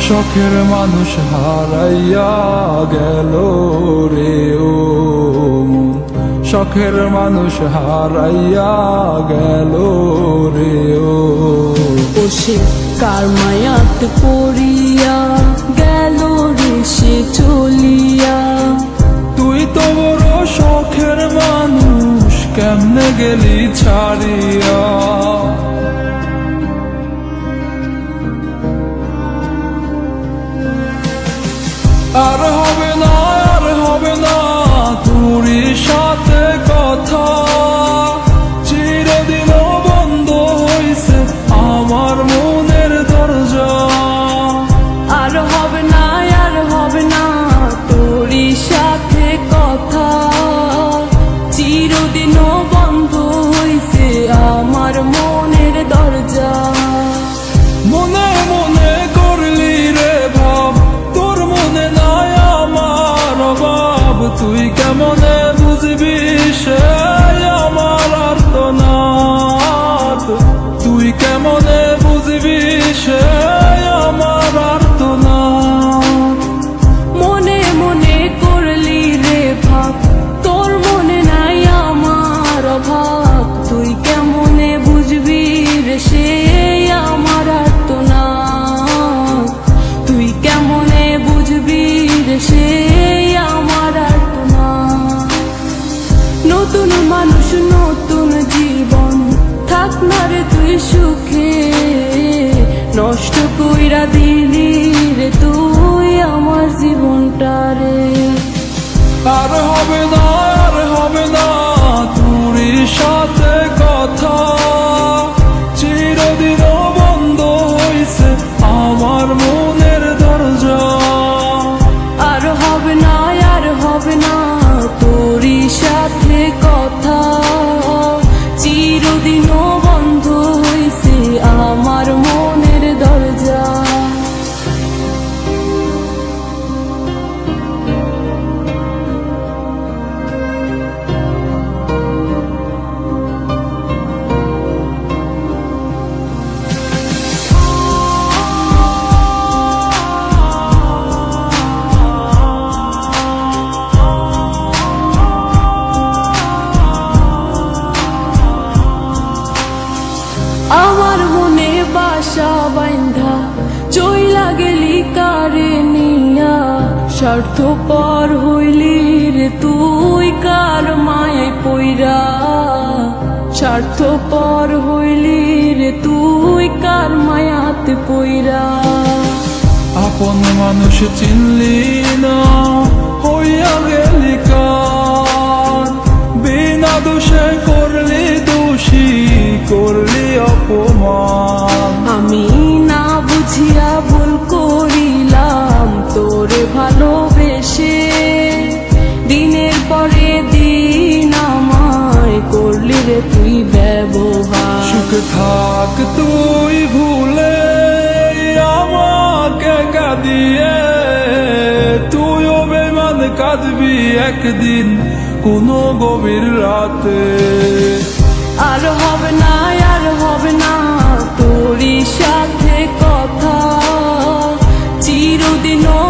শখের মানুষ হারাইয়া গেল রে ও মন, শখের মানুষ হারাইয়া গেল রে ও। সে কার মায়াত পড়িয়া গেল রে সে চলিয়া। তুই তো বড় শখের মানুষ, কেমনে গেলি ছাড়িয়া। আর হবে না, আর হবে না তোরই সাথে কথা, চিরদিন বন্ধ হইছে আমার মনের দরজা। আর হবে না, আর হবে না তোরই সাথে কথা, চিরদিনও বন্ধ হইছে আমার মনের দরজা। মনে মনে করলি রে ভাব, তোর মনে নাই আমার অভাব। তুই কেমনে বুঝবি সে আমার আর্তনাদ, তুই কেমনে বুঝবি সে আমার আর্তনাদ। মনে মনে করলি রে ভাব, তোর মনে নাই আমার অভাব। তুই কেমনে বুঝবি রে সে আমার আর্তনাদ, তুই কেমনে বুঝবি রে সে আমার আর্তনাদ। নতুন মানুষ নতুন জীবন, থাক না রে তুই সুখে, নষ্ট কইরা দিলি রে তুই আমার জীবনটা রে। আর হবে না, আর হবে না তোরই সাথে কথা, চিরদিন বন্ধ হইছে আমার মনের দরজা। আর হবে না, আর হবে না তোরই সাথে কথা, চিরদিনও বন্ধ হইছে আমার মনের দরজা। আমার মনে বাসা বাইন্ধা চইলা গেলি কারে নিয়া, স্বার্থপর হইলি রে তুই কার মায়ায় পইরা। স্বার্থপর হইলি রে তুই কার মায়াতে পইরা। আপন মানুষ চিনলি না, হইয়া গেলি কার। বিনা দোষে করলি দোষী, করলি অপমান। আমি না বুঝিয়া ভুল করিলাম তোরে ভালোবেসে, দিনের পরে দিন আমায় করলি রে তুই ব্যবহার। সুখে থাক তুই ভুলে আমাকে কাঁদিয়ে, তুইও বেমান কাঁদবি একদিন কোনো গভীর রাতে। আর হবে না, আর হবে না তোরই সাথে কথা, চিরদিনও